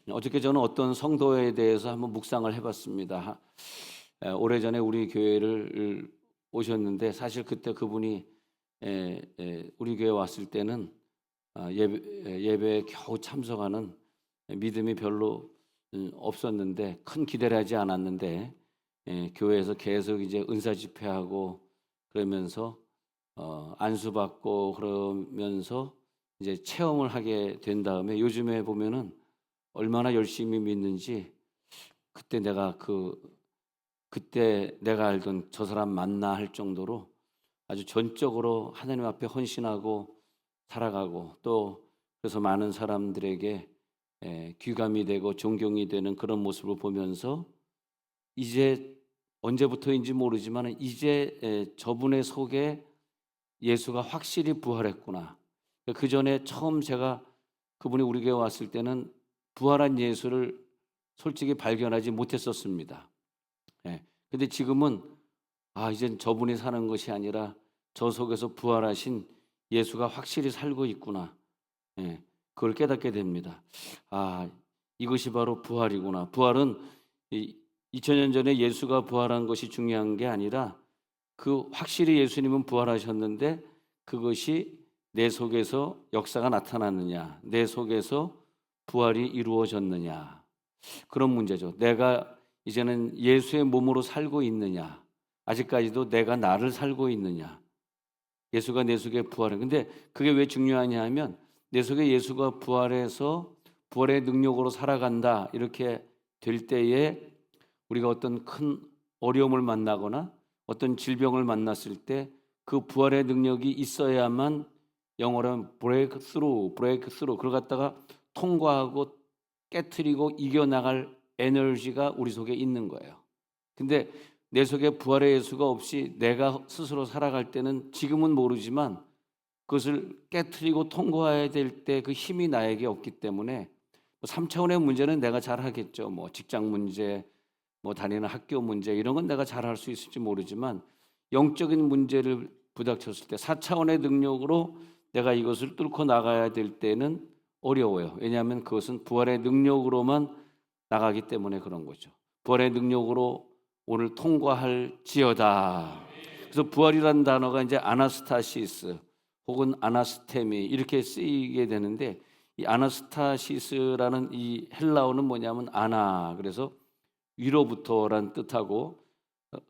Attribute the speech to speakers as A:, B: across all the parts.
A: 어저께 저는 어떤 성도에 대해서 한번 묵상을 해봤습니다. 오래전에 우리 교회를 오셨는데 사실 그때 그분이 우리 교회 왔을 때는 예배에 겨우 참석하는 믿음이 별로 없었는데 큰 기대를 하지 않았는데 교회에서 계속 이제 은사 집회하고 그러면서 안수받고 그러면서 이제 체험을 하게 된 다음에 요즘에 보면은 얼마나 열심히 믿는지 그때 내가 알던 저 사람 맞나 할 정도로 아주 전적으로 하나님 앞에 헌신하고 살아가고 또 그래서 많은 사람들에게 귀감이 되고 존경이 되는 그런 모습을 보면서 이제 언제부터인지 모르지만 이제 저분의 속에 예수가 확실히 부활했구나. 그 전에 처음 제가 그분이 우리 교회 왔을 때는 부활한 예수를 솔직히 발견하지 못했었습니다. 예. 근데 지금은 이젠 저분이 사는 것이 아니라 저 속에서 부활하신 예수가 확실히 살고 있구나. 예. 그걸 깨닫게 됩니다. 이것이 바로 부활이구나. 부활은 2000년 전에 예수가 부활한 것이 중요한 게 아니라 그 확실히 예수님은 부활하셨는데 그것이 내 속에서 역사가 나타났느냐, 내 속에서 부활이 이루어졌느냐, 그런 문제죠. 내가 이제는 예수의 몸으로 살고 있느냐, 아직까지도 내가 나를 살고 있느냐, 예수가 내 속에 부활해. 근데 그게 왜 중요하냐 하면 내 속에 예수가 부활해서 부활의 능력으로 살아간다 이렇게 될 때에 우리가 어떤 큰 어려움을 만나거나 어떤 질병을 만났을 때 그 부활의 능력이 있어야만 영어로는 브레이크 스루 그걸 갖다가 통과하고 깨트리고 이겨나갈 에너지가 우리 속에 있는 거예요. 근데 내 속에 부활의 예수가 없이 내가 스스로 살아갈 때는 지금은 모르지만 그것을 깨트리고 통과해야 될 때 그 힘이 나에게 없기 때문에 3차원의 문제는 내가 잘 하겠죠. 뭐 직장 문제, 뭐 다니는 학교 문제 이런 건 내가 잘 할 수 있을지 모르지만 영적인 문제를 부닥쳤을 때 4차원의 능력으로 내가 이것을 뚫고 나가야 될 때는 어려워요. 왜냐하면 그것은 부활의 능력으로만 나가기 때문에 그런 거죠. 부활의 능력으로 오늘 통과할지어다. 그래서 부활이라는 단어가 이제 아나스타시스 혹은 아나스테미 이렇게 쓰이게 되는데 이 아나스타시스라는 이 헬라어는 뭐냐면 그래서 위로부터란 뜻하고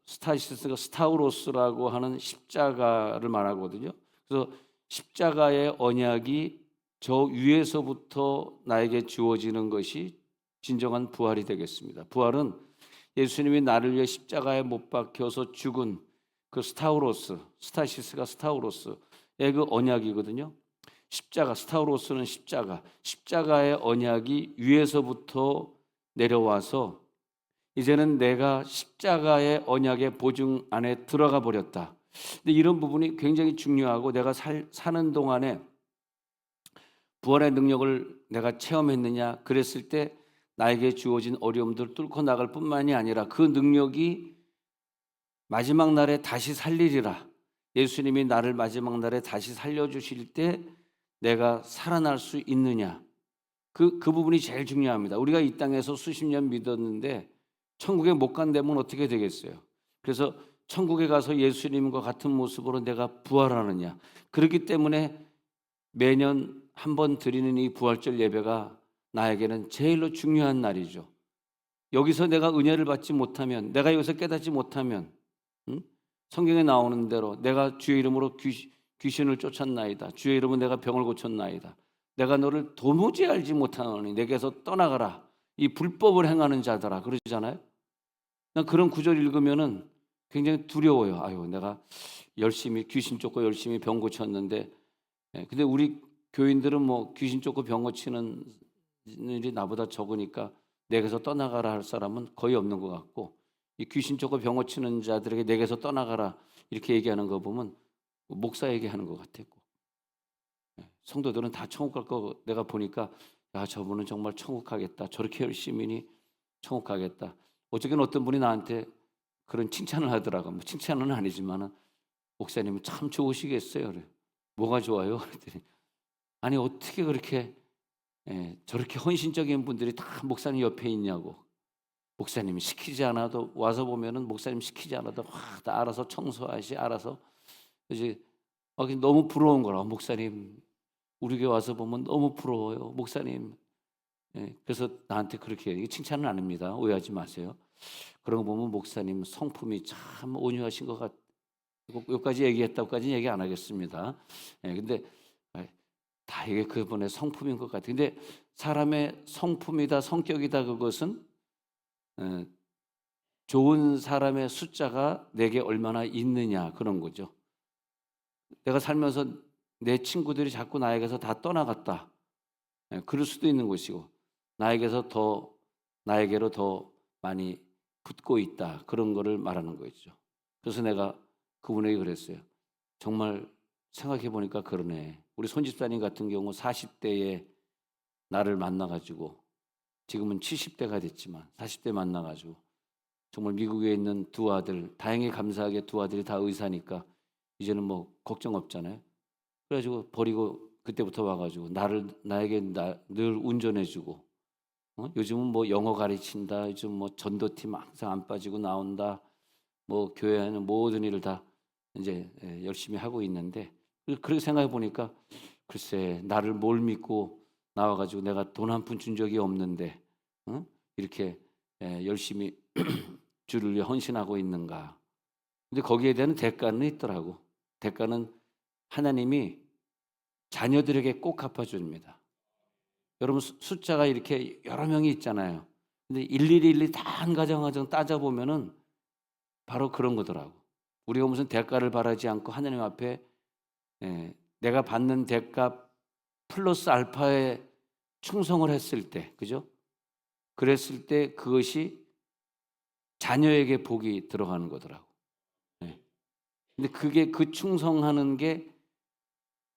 A: 스타시스가 스타우로스라고 하는 십자가를 말하거든요. 그래서 십자가의 언약이 저 위에서부터 나에게 주어지는 것이 진정한 부활이 되겠습니다. 부활은 예수님이 나를 위해 십자가에 못 박혀서 죽은 그 스타시스가 스타우로스의 그 언약이거든요. 스타우로스는 십자가의 언약이 위에서부터 내려와서 이제는 내가 십자가의 언약의 보증 안에 들어가 버렸다. 근데 이런 부분이 굉장히 중요하고 내가 사는 동안에 부활의 능력을 내가 체험했느냐 그랬을 때 나에게 주어진 어려움들 뚫고 나갈 뿐만이 아니라 그 능력이 마지막 날에 다시 살리리라. 예수님이 나를 마지막 날에 다시 살려주실 때 내가 살아날 수 있느냐. 그 부분이 제일 중요합니다. 우리가 이 땅에서 수십 년 믿었는데 천국에 못 간다면 어떻게 되겠어요? 그래서 천국에 가서 예수님과 같은 모습으로 내가 부활하느냐. 그렇기 때문에 매년 한 번 드리는 이 부활절 예배가 나에게는 제일로 중요한 날이죠. 여기서 내가 은혜를 받지 못하면, 내가 여기서 깨닫지 못하면, 성경에 나오는 대로 내가 주의 이름으로 귀신을 쫓았나이다. 주의 이름으로 내가 병을 고쳤나이다. 내가 너를 도무지 알지 못하노니 내게서 떠나가라. 이 불법을 행하는 자들아 그러잖아요. 난 그런 구절 읽으면은 굉장히 두려워요. 내가 열심히 귀신 쫓고 열심히 병 고쳤는데, 근데 우리 교인들은 뭐 귀신 쫓고 병 고치는 일이 나보다 적으니까 내게서 떠나가라 할 사람은 거의 없는 것 같고, 이 귀신 쫓고 병 고치는 자들에게 내게서 떠나가라 이렇게 얘기하는 거 보면 목사 얘기하는 것 같았고, 성도들은 다 천국 갈 거 내가 보니까 저분은 정말 천국 가겠다. 저렇게 열심히 천국 가겠다. 어저께는 어떤 분이 나한테 그런 칭찬을 하더라고. 뭐 칭찬은 아니지만은 목사님은 참 좋으시겠어요. 그래. 뭐가 좋아요? 그랬더니 아니 어떻게 그렇게 저렇게 헌신적인 분들이 다 목사님 옆에 있냐고. 목사님이 시키지 않아도 와서 보면은 목사님 시키지 않아도 다 알아서 청소하시 알아서 이제 너무 부러운 거라. 목사님 우리 교회 와서 보면 너무 부러워요 목사님. 그래서 나한테 그렇게 이게 칭찬은 아닙니다. 오해하지 마세요. 그런 거 보면 목사님 성품이 참 온유하신 것 같아요. 여기까지 얘기했다고까지는 얘기 안 하겠습니다. 근데 다 이게 그분의 성품인 것 같아요. 근데 사람의 성품이다 성격이다 그것은 좋은 사람의 숫자가 내게 얼마나 있느냐 그런 거죠. 내가 살면서 내 친구들이 자꾸 나에게서 다 떠나갔다. 그럴 수도 있는 것이고 나에게로 더 많이 붙고 있다. 그런 거를 말하는 거죠. 그래서 내가 그분에게 그랬어요. 정말 생각해 보니까 그러네. 우리 손집사님 같은 경우 40대에 나를 만나가지고 지금은 70대가 됐지만 40대 만나가지고 정말 미국에 있는 두 아들, 다행히 감사하게 두 아들이 다 의사니까 이제는 뭐 걱정 없잖아요. 그래가지고 버리고 그때부터 와가지고 나에게 늘 운전해주고 요즘은 뭐 영어 가르친다. 요즘 뭐 전도팀 항상 안 빠지고 나온다. 뭐 교회하는 모든 일을 다 이제 열심히 하고 있는데 그렇게 생각해 보니까 글쎄 나를 뭘 믿고 나와가지고 내가 돈 한 푼 준 적이 없는데 이렇게 열심히 주를 위해 헌신하고 있는가. 근데 거기에 대한 대가는 있더라고. 대가는 하나님이 자녀들에게 꼭 갚아줍니다. 여러분 숫자가 이렇게 여러 명이 있잖아요. 근데 일일이 다 한 가정 따져보면은 바로 그런 거더라고. 우리가 무슨 대가를 바라지 않고 하나님 앞에 내가 받는 대가 플러스 알파에 충성을 했을 때, 그죠? 그랬을 때 그것이 자녀에게 복이 들어가는 거더라고. 근데 그게 그 충성하는 게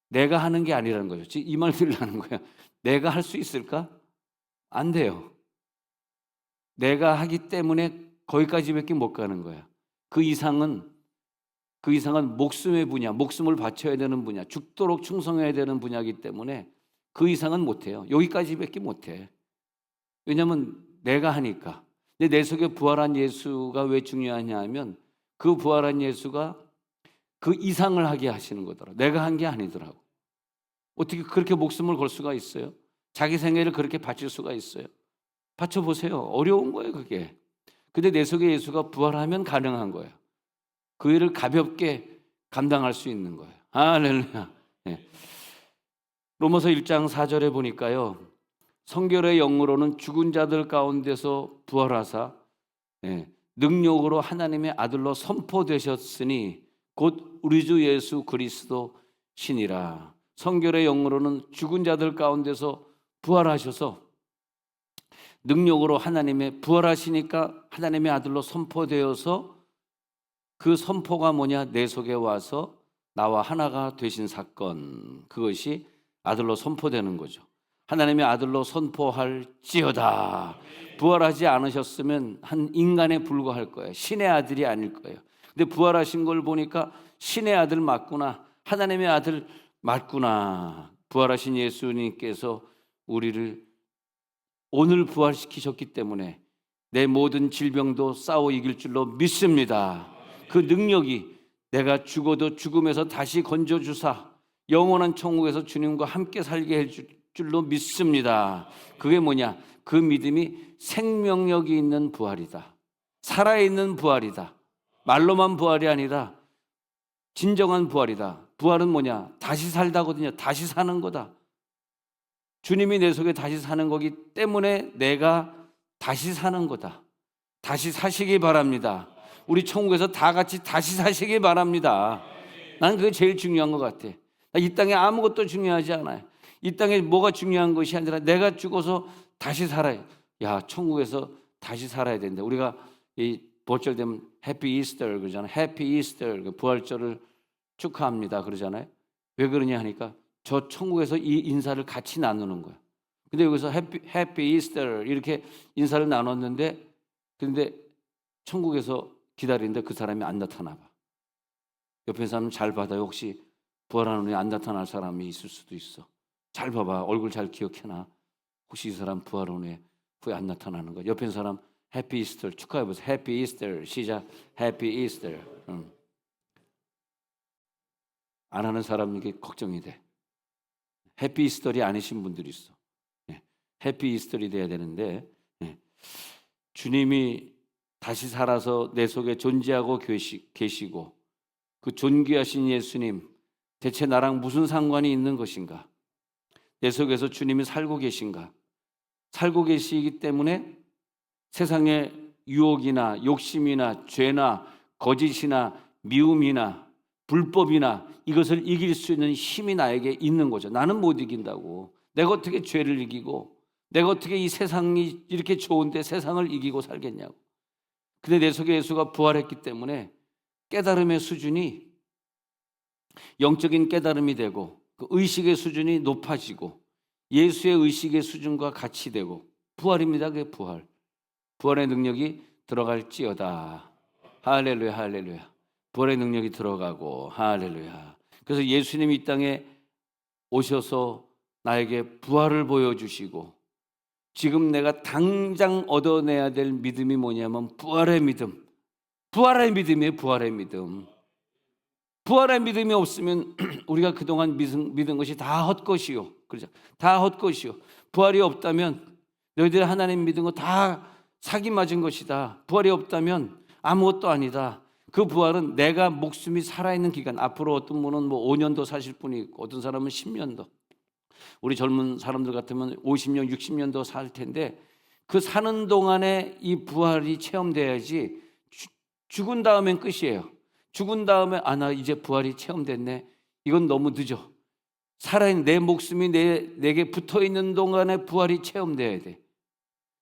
A: 내가 하는 게 아니라는 거죠. 이 말들을 하는 거야. 내가 할 수 있을까? 안 돼요. 내가 하기 때문에 거기까지밖에 못 가는 거야. 그 이상은 목숨의 분야, 목숨을 바쳐야 되는 분야, 죽도록 충성해야 되는 분야이기 때문에 그 이상은 못해요. 여기까지밖에 못해. 왜냐하면 내가 하니까. 근데 내 속에 부활한 예수가 왜 중요하냐 하면 그 부활한 예수가 그 이상을 하게 하시는 거더라. 내가 한 게 아니더라고. 어떻게 그렇게 목숨을 걸 수가 있어요? 자기 생애를 그렇게 바칠 수가 있어요? 바쳐보세요. 어려운 거예요 그게. 근데 내 속에 예수가 부활하면 가능한 거예요. 그 일을 가볍게 감당할 수 있는 거예요. 할렐루야. 로마서 1장 4절에 보니까요. 성결의 영으로는 죽은 자들 가운데서 부활하사 능력으로 하나님의 아들로 선포되셨으니 곧 우리 주 예수 그리스도 신이라. 성결의 영으로는 죽은 자들 가운데서 부활하셔서 능력으로 하나님의 부활하시니까 하나님의 아들로 선포되어서 그 선포가 뭐냐? 내 속에 와서 나와 하나가 되신 사건, 그것이 아들로 선포되는 거죠. 하나님의 아들로 선포할지어다. 부활하지 않으셨으면 한 인간에 불과할 거예요. 신의 아들이 아닐 거예요. 근데 부활하신 걸 보니까 신의 아들 맞구나, 하나님의 아들 맞구나. 부활하신 예수님께서 우리를 오늘 부활시키셨기 때문에 내 모든 질병도 싸워 이길 줄로 믿습니다. 그 능력이 내가 죽어도 죽음에서 다시 건져주사 영원한 천국에서 주님과 함께 살게 해줄 줄로 믿습니다. 그게 뭐냐? 그 믿음이 생명력이 있는 부활이다. 살아있는 부활이다. 말로만 부활이 아니라 진정한 부활이다. 부활은 뭐냐? 다시 살다거든요. 다시 사는 거다. 주님이 내 속에 다시 사는 거기 때문에 내가 다시 사는 거다. 다시 사시기 바랍니다. 우리 천국에서 다 같이 다시 사시기 바랍니다. 난 그게 제일 중요한 것 같아. 이 땅에 아무것도 중요하지 않아요. 이 땅에 뭐가 중요한 것이 아니라 내가 죽어서 다시 살아요. 야, 천국에서 다시 살아야 된다. 우리가 이 부활절 되면 해피 이스터 그러잖아요. 해피 이스터, 부활절을 축하합니다 그러잖아요. 왜 그러냐 하니까 저 천국에서 이 인사를 같이 나누는 거예요. 근데 여기서 해피 이스터 이렇게 인사를 나눴는데 근데 천국에서 기다리는데 그 사람이 안 나타나 봐. 옆에 사람은 잘 받아요. 혹시 부활하는 후에 안 나타날 사람이 있을 수도 있어. 잘 봐봐. 얼굴 잘 기억해놔. 혹시 이 사람 부활 후에 안 나타나는 거? 옆에 있는 사람 해피 이스터 축하해 보세요. 해피 이스터 시작. 해피 이스터. 안 하는 사람에게 걱정이 돼. 해피 이스터이 아니신 분들이 있어. 해피 이스터이 돼야 되는데 주님이 다시 살아서 내 속에 존재하고 계시고 그 존귀하신 예수님 대체 나랑 무슨 상관이 있는 것인가? 내 속에서 주님이 살고 계신가? 살고 계시기 때문에 세상의 유혹이나 욕심이나 죄나 거짓이나 미움이나 불법이나 이것을 이길 수 있는 힘이 나에게 있는 거죠. 나는 못 이긴다고. 내가 어떻게 죄를 이기고 내가 어떻게 이 세상이 이렇게 좋은데 세상을 이기고 살겠냐고. 근데 내 속에 예수가 부활했기 때문에 깨달음의 수준이 영적인 깨달음이 되고 그 의식의 수준이 높아지고 예수의 의식의 수준과 같이 되고 부활입니다. 그게 부활. 부활의 능력이 들어갈지어다. 할렐루야 할렐루야. 부활의 능력이 들어가고 할렐루야. 그래서 예수님이 이 땅에 오셔서 나에게 부활을 보여주시고 지금 내가 당장 얻어내야 될 믿음이 뭐냐면 부활의 믿음. 부활의 믿음이에요. 부활의 믿음. 부활의 믿음이 없으면 우리가 그동안 믿은 것이 다 헛것이요. 그렇죠? 다 헛것이요. 부활이 없다면 너희들 하나님 믿은 거 다 사기 맞은 것이다. 부활이 없다면 아무것도 아니다. 그 부활은 내가 목숨이 살아있는 기간, 앞으로 어떤 분은 뭐 5년도 사실 분이 있고 어떤 사람은 10년도, 우리 젊은 사람들 같으면 50년, 60년도 살 텐데 그 사는 동안에 이 부활이 체험돼야지 죽은 다음엔 끝이에요. 죽은 다음에 나 이제 부활이 체험됐네. 이건 너무 늦어. 살아있는 내 목숨이 내게 붙어있는 동안에 부활이 체험돼야 돼.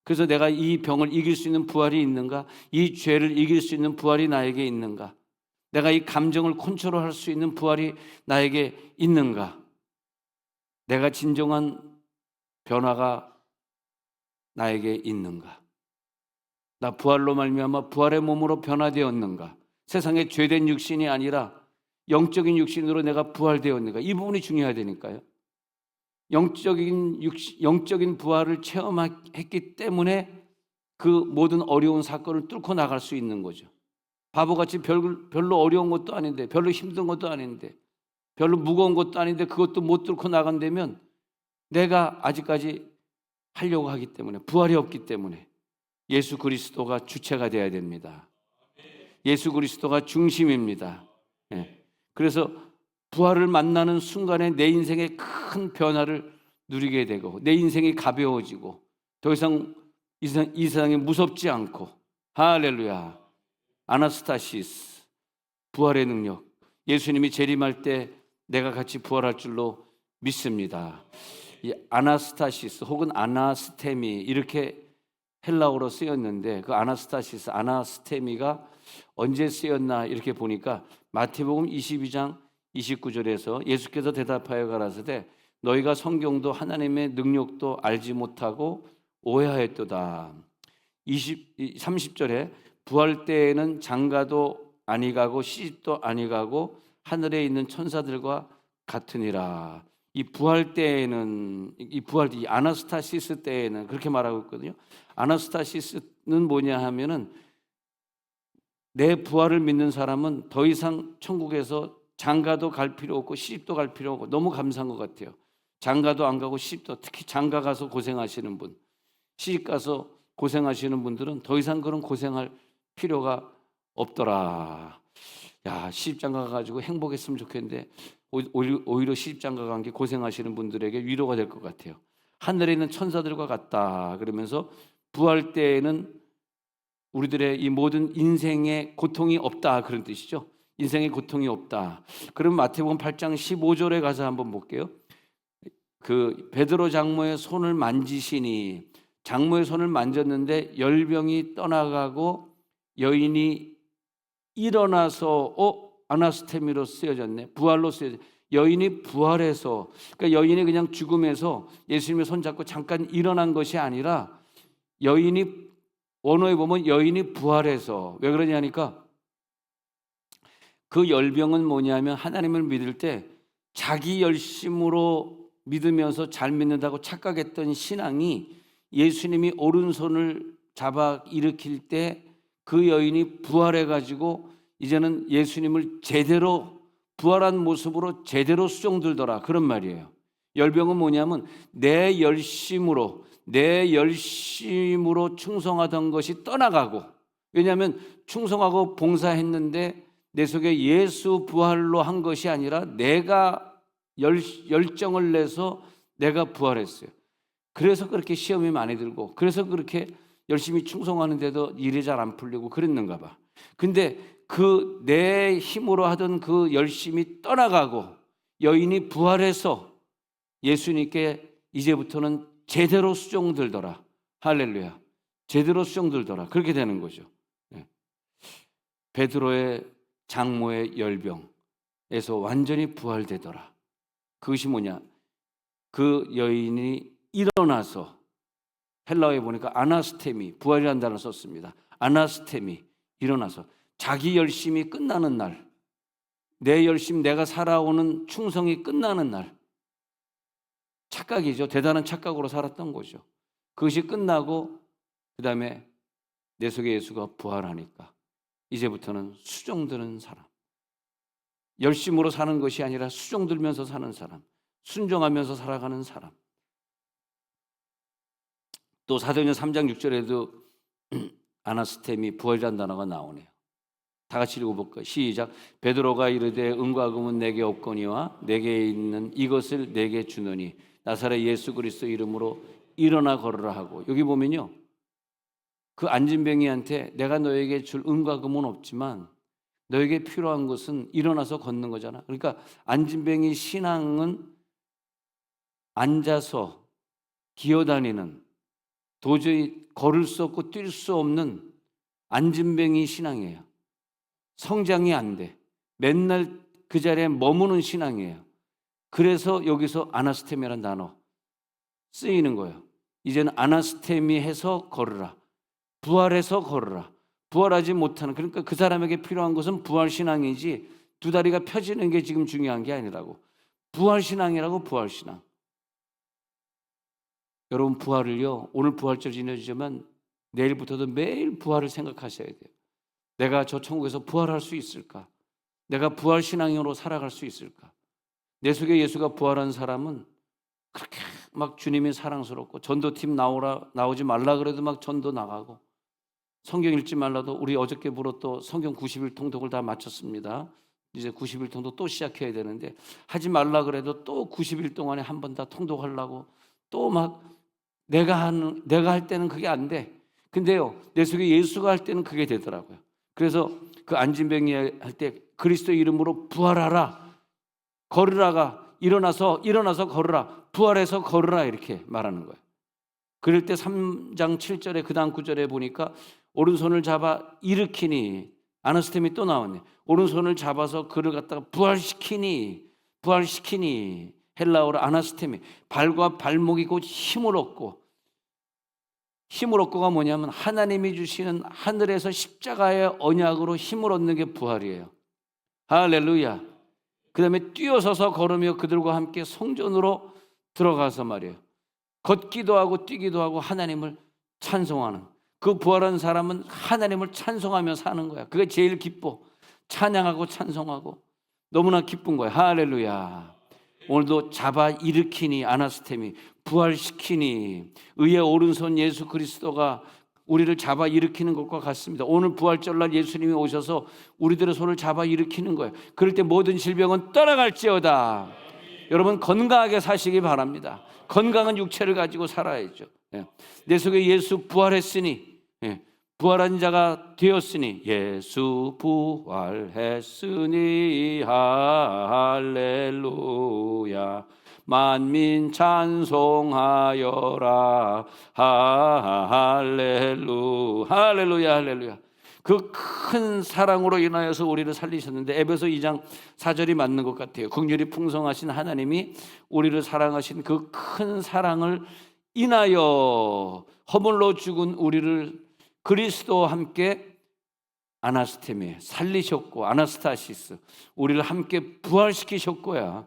A: 그래서 내가 이 병을 이길 수 있는 부활이 있는가? 이 죄를 이길 수 있는 부활이 나에게 있는가? 내가 이 감정을 컨트롤할 수 있는 부활이 나에게 있는가? 내가 진정한 변화가 나에게 있는가? 나 부활로 말미암아 부활의 몸으로 변화되었는가? 세상에 죄된 육신이 아니라 영적인 육신으로 내가 부활되었는가? 이 부분이 중요해야 되니까요. 영적인 부활을 체험했기 때문에 그 모든 어려운 사건을 뚫고 나갈 수 있는 거죠. 바보같이 별로 어려운 것도 아닌데, 별로 힘든 것도 아닌데, 별로 무거운 것도 아닌데 그것도 못 뚫고 나간다면 내가 아직까지 하려고 하기 때문에, 부활이 없기 때문에 예수 그리스도가 주체가 되어야 됩니다. 예수 그리스도가 중심입니다. 그래서 부활을 만나는 순간에 내 인생의 큰 변화를 누리게 되고 내 인생이 가벼워지고 더 이상 이 세상에 무섭지 않고 할렐루야. 아나스타시스, 부활의 능력. 예수님이 재림할 때 내가 같이 부활할 줄로 믿습니다. 이 아나스타시스 혹은 아나스테미 이렇게 헬라어로 쓰였는데 그 아나스타시스, 아나스테미가 언제 쓰였나 이렇게 보니까 마태복음 22장 29절에서 예수께서 대답하여 가라사대 너희가 성경도 하나님의 능력도 알지 못하고 오해하였도다. 30절에 부활 때에는 장가도 아니 가고 시집도 아니 가고 하늘에 있는 천사들과 같으니라. 이 부활 때에는 이 아나스타시스 때에는 그렇게 말하고 있거든요. 아나스타시스는 뭐냐 하면은 내 부활을 믿는 사람은 더 이상 천국에서 장가도 갈 필요 없고 시집도 갈 필요 없고 너무 감사한 것 같아요. 장가도 안 가고 시집도, 특히 장가 가서 고생하시는 분, 시집 가서 고생하시는 분들은 더 이상 그런 고생할 필요가 없더라. 야, 시집장가 가가지고 행복했으면 좋겠는데 오히려 시집장가 간 게 고생하시는 분들에게 위로가 될 것 같아요. 하늘에 있는 천사들과 같다 그러면서 부활 때에는 우리들의 이 모든 인생의 고통이 없다 그런 뜻이죠. 인생의 고통이 없다. 그럼 마태복음 8장 15절에 가서 한번 볼게요. 그 베드로 장모의 손을 만지시니 장모의 손을 만졌는데 열병이 떠나가고 여인이 일어나서 아나스테미로 쓰여졌네. 부활로 쓰여졌네. 여인이 부활해서, 그러니까 여인이 그냥 죽음에서 예수님의 손 잡고 잠깐 일어난 것이 아니라 여인이, 원어에 보면 여인이 부활해서, 왜 그러냐니까 그 열병은 뭐냐면 하나님을 믿을 때 자기 열심으로 믿으면서 잘 믿는다고 착각했던 신앙이 예수님이 오른손을 잡아 일으킬 때 그 여인이 부활해가지고 이제는 예수님을 제대로 부활한 모습으로 제대로 수종들더라, 그런 말이에요. 열병은 뭐냐면 내 열심으로 충성하던 것이 떠나가고, 왜냐하면 충성하고 봉사했는데 내 속에 예수 부활로 한 것이 아니라 내가 열정을 내서 내가 부활했어요. 그래서 그렇게 시험이 많이 들고, 그래서 그렇게 열심히 충성하는데도 일이 잘 안 풀리고 그랬는가 봐. 근데 그 내 힘으로 하던 그 열심이 떠나가고 여인이 부활해서 예수님께 이제부터는 제대로 수종들더라. 할렐루야. 제대로 수종들더라. 그렇게 되는 거죠. 베드로의 장모의 열병에서 완전히 부활되더라. 그것이 뭐냐? 그 여인이 일어나서, 헬라어에 보니까 아나스테미, 부활이라는 단어를 썼습니다. 아나스테미, 일어나서 자기 열심이 끝나는 날, 내 열심, 내가 살아오는 충성이 끝나는 날, 착각이죠. 대단한 착각으로 살았던 거죠. 그것이 끝나고 그 다음에 내 속에 예수가 부활하니까 이제부터는 수종드는 사람, 열심으로 사는 것이 아니라 수종들면서 사는 사람, 순종하면서 살아가는 사람. 또 사도행전 3장 6절에도 아나스테미, 부활이라는 단어가 나오네요. 다 같이 읽어볼까요? 시작. 베드로가 이르되 은과 금은 내게 없거니와 내게 있는 이것을 내게 주노니 나사렛 예수 그리스도 이름으로 일어나 걸으라 하고. 여기 보면요, 그 안진뱅이한테 내가 너에게 줄 은과 금은 없지만 너에게 필요한 것은 일어나서 걷는 거잖아. 그러니까 안진뱅이 신앙은 앉아서 기어다니는, 도저히 걸을 수 없고 뛸 수 없는 안진뱅이 신앙이에요. 성장이 안 돼. 맨날 그 자리에 머무는 신앙이에요. 그래서 여기서 아나스테미라는 단어 쓰이는 거예요. 이제는 아나스테미 해서 걸으라. 부활해서 걸으라. 부활하지 못하는, 그러니까 그 사람에게 필요한 것은 부활신앙이지 두 다리가 펴지는 게 지금 중요한 게 아니라고. 부활신앙이라고, 부활신앙. 여러분, 부활을요, 오늘 부활절 지내주지만 내일부터도 매일 부활을 생각하셔야 돼요. 내가 저 천국에서 부활할 수 있을까? 내가 부활신앙으로 살아갈 수 있을까? 내 속에 예수가 부활한 사람은 그렇게 막 주님이 사랑스럽고, 전도팀 나오지 말라 그래도 막 전도 나가고, 성경 읽지 말라도, 우리 어저께 또 성경 90일 통독을 다 마쳤습니다. 이제 90일 통독 또 시작해야 되는데, 하지 말라 그래도 또 90일 동안에 한 번 다 통독하려고 또 막 내가 할 때는 그게 안 돼. 근데요, 내 속에 예수가 할 때는 그게 되더라고요. 그래서 그 안진뱅이 할 때 그리스도 이름으로 부활하라, 걸으라가 일어나서 걸으라, 부활해서 걸으라, 이렇게 말하는 거예요. 그럴 때 3장 7절에 그 다음 9절에 보니까 오른손을 잡아 일으키니, 아나스테미 또 나왔네. 오른손을 잡아서 그를 갖다가 부활시키니, 헬라어로 아나스테미, 발과 발목이 곧 힘을 얻고가 뭐냐면 하나님이 주시는 하늘에서 십자가의 언약으로 힘을 얻는 게 부활이에요. 할렐루야. 그 다음에 뛰어서서 걸으며 그들과 함께 성전으로 들어가서 말이에요, 걷기도 하고 뛰기도 하고 하나님을 찬송하는, 그 부활한 사람은 하나님을 찬송하며 사는 거야. 그게 제일 기뻐. 찬양하고 찬송하고 너무나 기쁜 거야. 할렐루야. 오늘도 잡아 일으키니, 아나스테미, 부활시키니, 의의 오른손 예수 그리스도가 우리를 잡아 일으키는 것과 같습니다. 오늘 부활절날 예수님이 오셔서 우리들의 손을 잡아 일으키는 거예요. 그럴 때 모든 질병은 떠나갈지어다. 여러분, 건강하게 사시기 바랍니다. 건강한 육체를 가지고 살아야죠. 내 속에 예수 부활했으니, 부활한 자가 되었으니, 예수 부활했으니 할렐루야, 만민 찬송하여라 할렐루야. 그 큰 사랑으로 인하여서 우리를 살리셨는데, 에베소 2장 4절이 맞는 것 같아요. 긍휼이 풍성하신 하나님이 우리를 사랑하신 그 큰 사랑을 인하여 허물로 죽은 우리를 그리스도와 함께 아나스테미, 살리셨고, 아나스타시스, 우리를 함께 부활시키셨고야.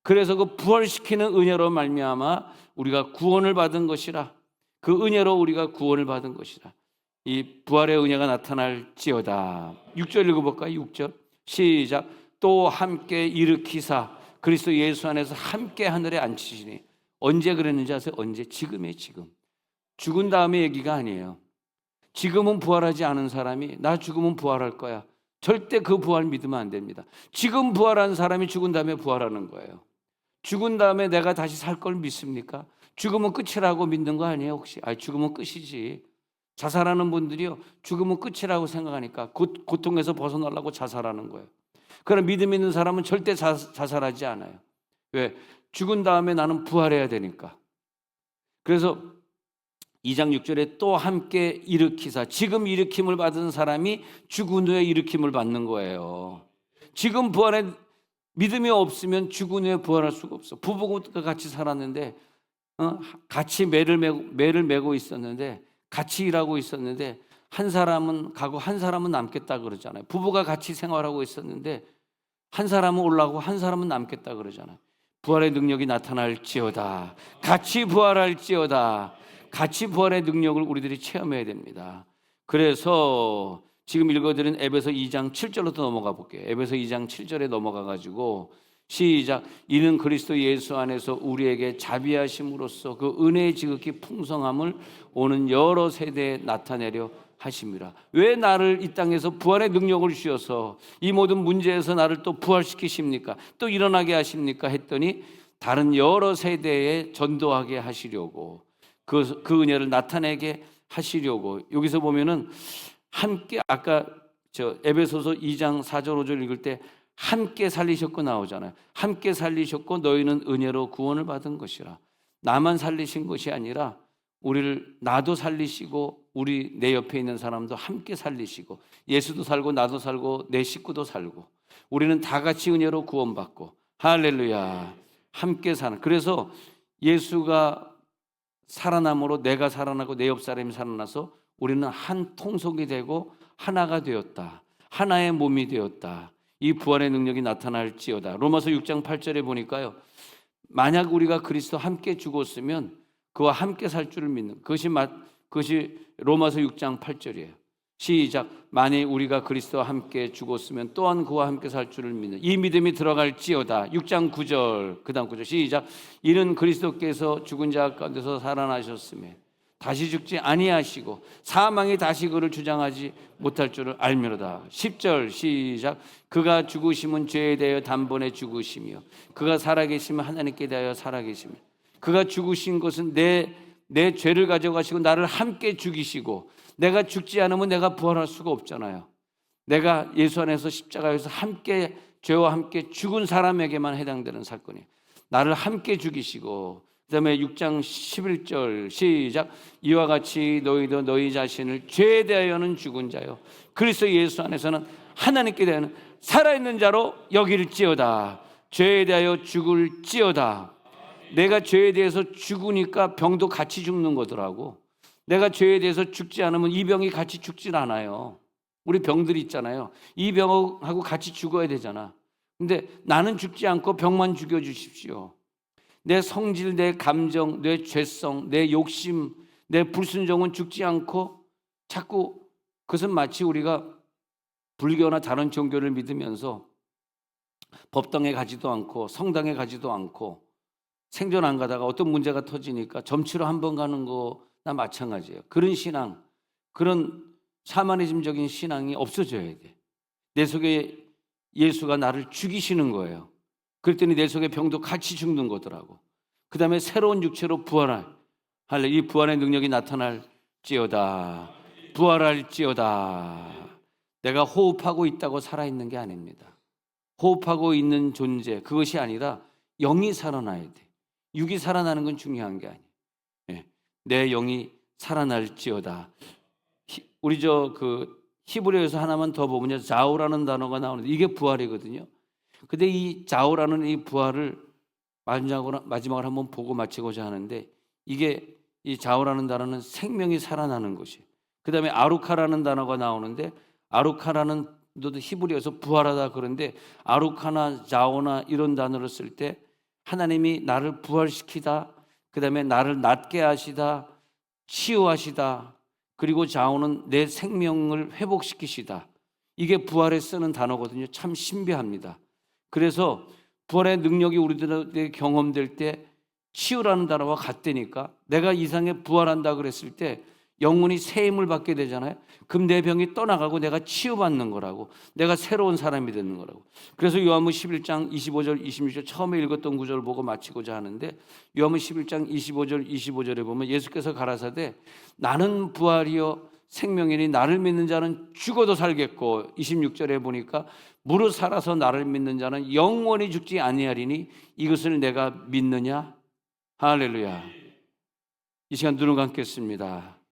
A: 그래서 그 부활시키는 은혜로 말미암아 우리가 구원을 받은 것이라. 그 은혜로 우리가 구원을 받은 것이라. 이 부활의 은혜가 나타날지어다. 6절 읽어볼까요? 6절 시작. 또 함께 일으키사 그리스도 예수 안에서 함께 하늘에 앉히시니. 언제 그랬는지 아세요? 언제? 지금이에요. 지금. 죽은 다음의 얘기가 아니에요. 지금은 부활하지 않은 사람이 나 죽으면 부활할 거야, 절대 그 부활 믿으면 안 됩니다. 지금 부활한 사람이 죽은 다음에 부활하는 거예요. 죽은 다음에 내가 다시 살 걸 믿습니까? 죽으면 끝이라고 믿는 거 아니에요 혹시? 죽으면 끝이지. 자살하는 분들이요, 죽으면 끝이라고 생각하니까 고통에서 벗어나려고 자살하는 거예요. 그러나 믿음 있는 사람은 절대 자살하지 않아요. 왜? 죽은 다음에 나는 부활해야 되니까. 그래서 2장 6절에 또 함께 일으키사, 지금 일으킴을 받은 사람이 죽은 후에 일으킴을 받는 거예요. 지금 부활에 믿음이 없으면 죽은 후에 부활할 수가 없어. 부부가 같이 살았는데 같이 매를 메고 있었는데, 같이 일하고 있었는데 한 사람은 가고 한 사람은 남겠다 그러잖아요. 부부가 같이 생활하고 있었는데 한 사람은 올라가고 한 사람은 남겠다 그러잖아요. 부활의 능력이 나타날지어다. 같이 부활할지어다. 같이 부활의 능력을 우리들이 체험해야 됩니다. 그래서 지금 읽어드린 에베소 2장 7절로 또 넘어가 볼게요. 에베소 2장 7절에 넘어가 가지고 시작. 이는 그리스도 예수 안에서 우리에게 자비하심으로써 그 은혜의 지극히 풍성함을 오는 여러 세대에 나타내려 하심이라. 왜 나를 이 땅에서 부활의 능력을 주셔서 이 모든 문제에서 나를 또 부활시키십니까? 또 일어나게 하십니까? 했더니 다른 여러 세대에 전도하게 하시려고, 그 은혜를 나타내게 하시려고. 여기서 보면은 함께, 아까 에베소서 2장 4절 5절 읽을 때 함께 살리셨고 나오잖아요. 함께 살리셨고 너희는 은혜로 구원을 받은 것이라. 나만 살리신 것이 아니라 우리를, 나도 살리시고 우리 내 옆에 있는 사람도 함께 살리시고, 예수도 살고 나도 살고 내 식구도 살고, 우리는 다 같이 은혜로 구원받고, 할렐루야, 함께 사는. 그래서 예수가 살아남으로 내가 살아나고 내 옆 사람이 살아나서 우리는 한 통속이 되고 하나가 되었다. 하나의 몸이 되었다. 이 부활의 능력이 나타날지어다. 로마서 6장 8절에 보니까요, 만약 우리가 그리스도 함께 죽었으면 그와 함께 살 줄을 믿는, 그것이 로마서 6장 8절이에요. 시작. 만일 우리가 그리스도와 함께 죽었으면 또한 그와 함께 살 줄을 믿는, 이 믿음이 들어갈지어다. 6장 9절, 그 다음 9절 시작. 이는 그리스도께서 죽은 자 가운데서 살아나셨으며 다시 죽지 아니하시고 사망이 다시 그를 주장하지 못할 줄을 알미로다. 10절 시작. 그가 죽으심은 죄에 대하여 단번에 죽으시며 그가 살아계시면 하나님께 대하여 살아계시며, 그가 죽으신 것은 내 죄를 가져가시고 나를 함께 죽이시고, 내가 죽지 않으면 내가 부활할 수가 없잖아요. 내가 예수 안에서 십자가에서 함께, 죄와 함께 죽은 사람에게만 해당되는 사건이에요. 나를 함께 죽이시고, 그 다음에 6장 11절 시작. 이와 같이 너희도 너희 자신을 죄에 대하여는 죽은 자요 그리스도 예수 안에서는 하나님께 대하여는 살아있는 자로 여길지어다. 죄에 대하여 죽을지어다. 내가 죄에 대해서 죽으니까 병도 같이 죽는 거더라고. 내가 죄에 대해서 죽지 않으면 이 병이 같이 죽질 않아요. 우리 병들이 있잖아요. 이 병하고 같이 죽어야 되잖아. 근데 나는 죽지 않고 병만 죽여주십시오. 내 성질, 내 감정, 내 죄성, 내 욕심, 내 불순종은 죽지 않고 자꾸, 그것은 마치 우리가 불교나 다른 종교를 믿으면서 법당에 가지도 않고 성당에 가지도 않고 생전 안 가다가 어떤 문제가 터지니까 점치러 한 번 가는 거나 마찬가지예요. 그런 신앙, 그런 샤머니즘적인 신앙이 없어져야 돼. 내 속에 예수가 나를 죽이시는 거예요. 그랬더니 내 속에 병도 같이 죽는 거더라고. 그 다음에 새로운 육체로 부활할, 이 부활의 능력이 나타날지어다. 부활할지어다. 내가 호흡하고 있다고 살아있는 게 아닙니다. 호흡하고 있는 존재, 그것이 아니라 영이 살아나야 돼. 육이 살아나는 건 중요한 게 아니에요. 내 영이 살아날지어다. 우리 히브리어에서 하나만 더 보면요, 자오라는 단어가 나오는데 이게 부활이거든요. 근데 이 자오라는 이 부활을 마지막으로 한번 보고 마치고자 하는데, 이게 이 자오라는 단어는 생명이 살아나는 것이. 그 다음에 아루카라는 단어가 나오는데, 아루카라는 너도 히브리어에서 부활하다 그런데 아루카나 자오나 이런 단어를 쓸 때 하나님이 나를 부활시키다, 그 다음에 나를 낫게 하시다, 치유하시다, 그리고 좌우는 내 생명을 회복시키시다. 이게 부활에 쓰는 단어거든요. 참 신비합니다. 그래서 부활의 능력이 우리들에게 경험될 때 치유라는 단어와 같다니까. 내가 이상에 부활한다 그랬을 때 영혼이 새 힘을 받게 되잖아요. 그럼 내 병이 떠나가고 내가 치유받는 거라고, 내가 새로운 사람이 되는 거라고. 그래서 요한복음 11장 25절 26절 처음에 읽었던 구절을 보고 마치고자 하는데, 요한복음 11장 25절 25절에 보면 예수께서 가라사대 나는 부활이요 생명이니 나를 믿는 자는 죽어도 살겠고, 26절에 보니까 무릇 살아서 나를 믿는 자는 영원히 죽지 아니하리니 이것을 내가 믿느냐. 할렐루야. 이 시간 눈을 감겠습니다.